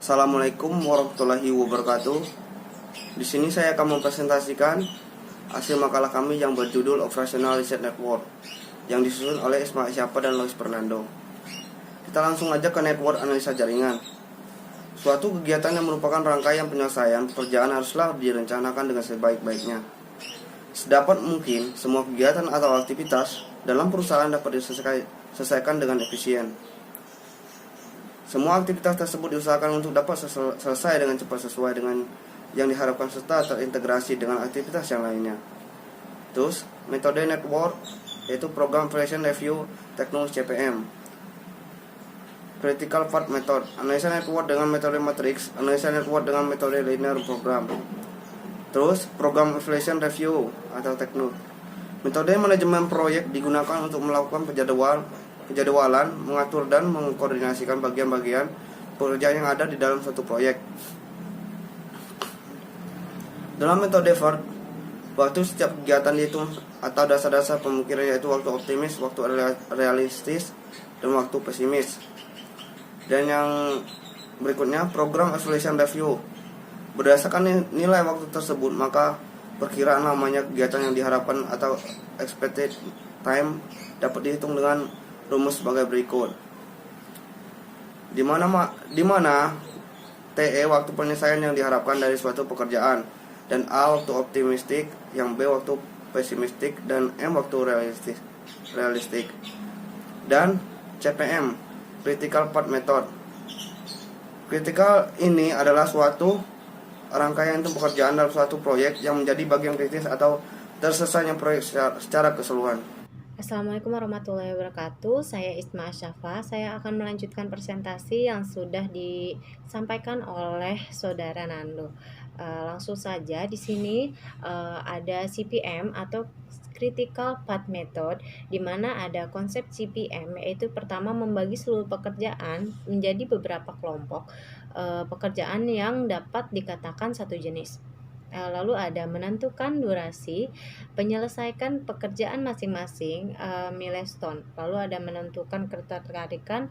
Assalamualaikum warahmatullahi wabarakatuh. Di sini saya akan mempresentasikan hasil makalah kami yang berjudul Operational Research Network yang disusun oleh Isma Syafa dan Luis Fernando. Kita langsung aja ke network analisa jaringan. Suatu kegiatan yang merupakan rangkaian penyelesaian pekerjaan haruslah direncanakan dengan sebaik-baiknya. Sedapat mungkin, semua kegiatan atau aktivitas dalam perusahaan dapat diselesaikan dengan efisien. Semua aktivitas tersebut diusahakan untuk dapat selesai dengan cepat sesuai dengan yang diharapkan serta terintegrasi dengan aktivitas yang lainnya. Terus, metode network yaitu Program Evaluation Review Technique CPM. Critical Path Method, analisa network dengan metode matrix, analisa network dengan metode linear program. Terus, Program Evaluation Review atau teknik. Metode manajemen proyek digunakan untuk melakukan penjadwalan, mengatur dan mengkoordinasikan bagian-bagian pekerjaan yang ada di dalam suatu proyek. Dalam metode FART, waktu setiap kegiatan dihitung atau dasar-dasar pemikiran yaitu waktu optimis, waktu realistis, dan waktu pesimis. Dan yang berikutnya, Program Evaluation Review. Berdasarkan nilai waktu tersebut, maka perkiraan lamanya kegiatan yang diharapkan atau expected time dapat dihitung dengan rumus sebagai berikut. Di mana TE waktu penyelesaian yang diharapkan dari suatu pekerjaan, dan A waktu optimistik, yang B waktu pesimistik, dan M waktu realistik. Dan CPM, Critical Path Method. Critical ini adalah suatu rangkaian pekerjaan dalam suatu proyek yang menjadi bagian kritis atau terselesainya proyek secara keseluruhan. Assalamualaikum warahmatullahi wabarakatuh. Saya Isma Syafa. Saya akan melanjutkan presentasi yang sudah disampaikan oleh Saudara Nando. Langsung saja di sini ada CPM atau Critical Path Method, di mana ada konsep CPM, yaitu pertama membagi seluruh pekerjaan menjadi beberapa kelompok pekerjaan yang dapat dikatakan satu jenis. Lalu ada menentukan durasi, penyelesaikan pekerjaan masing-masing, milestone. Lalu ada menentukan keterkaitan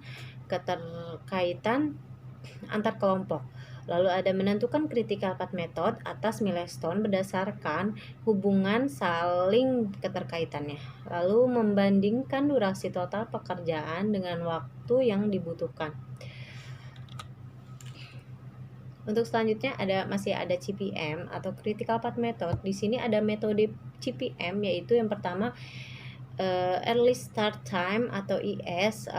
antar kelompok. Lalu ada menentukan critical path method atas milestone berdasarkan hubungan saling keterkaitannya. Lalu membandingkan durasi total pekerjaan dengan waktu yang dibutuhkan. Untuk selanjutnya masih ada CPM atau Critical Path Method. Di sini ada metode CPM, yaitu yang pertama Early Start Time atau ES,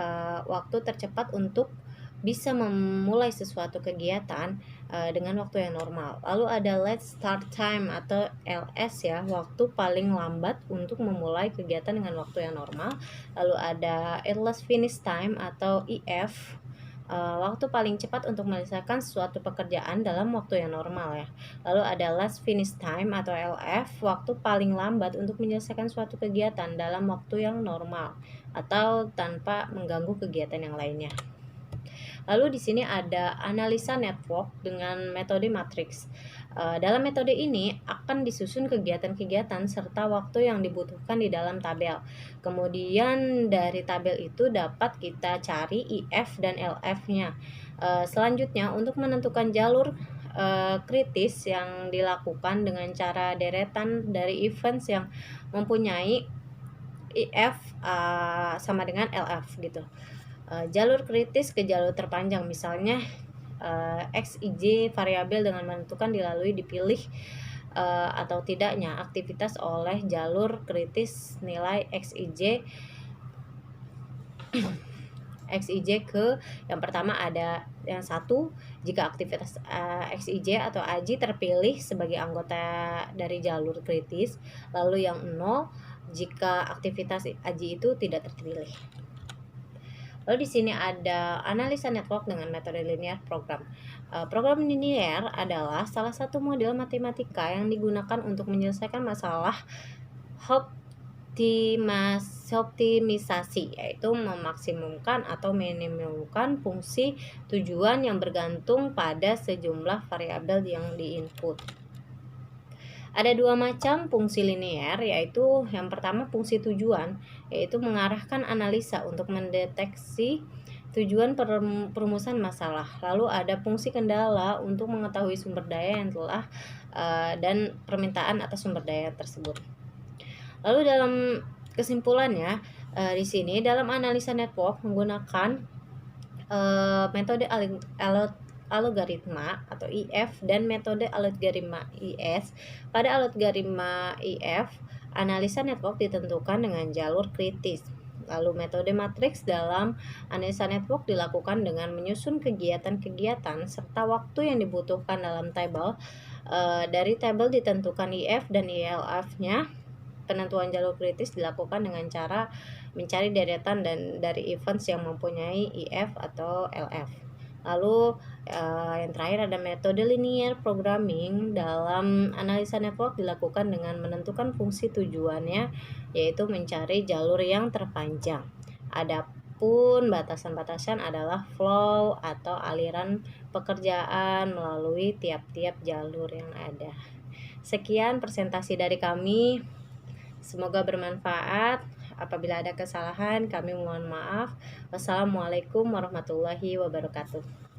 waktu tercepat untuk bisa memulai sesuatu kegiatan dengan waktu yang normal. Lalu ada Late Start Time atau LS ya, waktu paling lambat untuk memulai kegiatan dengan waktu yang normal. Lalu ada Earliest Finish Time atau EF, waktu paling cepat untuk menyelesaikan suatu pekerjaan dalam waktu yang normal ya. Lalu ada last finish time atau LF, waktu paling lambat untuk menyelesaikan suatu kegiatan dalam waktu yang normal atau tanpa mengganggu kegiatan yang lainnya. Lalu di sini ada analisa network dengan metode matriks. Dalam metode ini akan disusun kegiatan-kegiatan serta waktu yang dibutuhkan di dalam tabel. Kemudian dari tabel itu dapat kita cari IF dan LF-nya. Selanjutnya untuk menentukan jalur kritis yang dilakukan dengan cara deretan dari events yang mempunyai IF sama dengan LF gitu. Jalur kritis ke jalur terpanjang, misalnya XIJ variabel dengan menentukan dipilih atau tidaknya aktivitas oleh jalur kritis nilai XIJ ke yang pertama ada yang satu, jika aktivitas XIJ atau AJ terpilih sebagai anggota dari jalur kritis. Lalu yang 0 jika aktivitas AJ itu tidak terpilih. Lalu di sini ada analisa network dengan metode linear program. Program linear adalah salah satu model matematika yang digunakan untuk menyelesaikan masalah optimisasi, yaitu memaksimumkan atau minimumkan fungsi tujuan yang bergantung pada sejumlah variabel yang diinput. Ada dua macam fungsi linear, yaitu yang pertama fungsi tujuan, yaitu mengarahkan analisa untuk mendeteksi tujuan perumusan masalah. Lalu ada fungsi kendala untuk mengetahui sumber daya yang telah dan permintaan atas sumber daya tersebut. Lalu dalam kesimpulannya, di sini dalam analisa network menggunakan metode algoritma atau IF dan metode algoritma IS. Pada algoritma IF, analisa network ditentukan dengan jalur kritis. Lalu metode matriks dalam analisa network dilakukan dengan menyusun kegiatan-kegiatan serta waktu yang dibutuhkan dalam tabel. Dari tabel ditentukan IF dan ILF-nya. Penentuan jalur kritis dilakukan dengan cara mencari deretan dan dari events yang mempunyai IF atau LF. Lalu yang terakhir ada metode linear programming. Dalam analisa network dilakukan dengan menentukan fungsi tujuannya, yaitu mencari jalur yang terpanjang. Adapun batasan-batasan adalah flow atau aliran pekerjaan melalui tiap-tiap jalur yang ada. Sekian presentasi dari kami. Semoga bermanfaat. Apabila ada kesalahan, kami mohon maaf. Wassalamualaikum warahmatullahi wabarakatuh.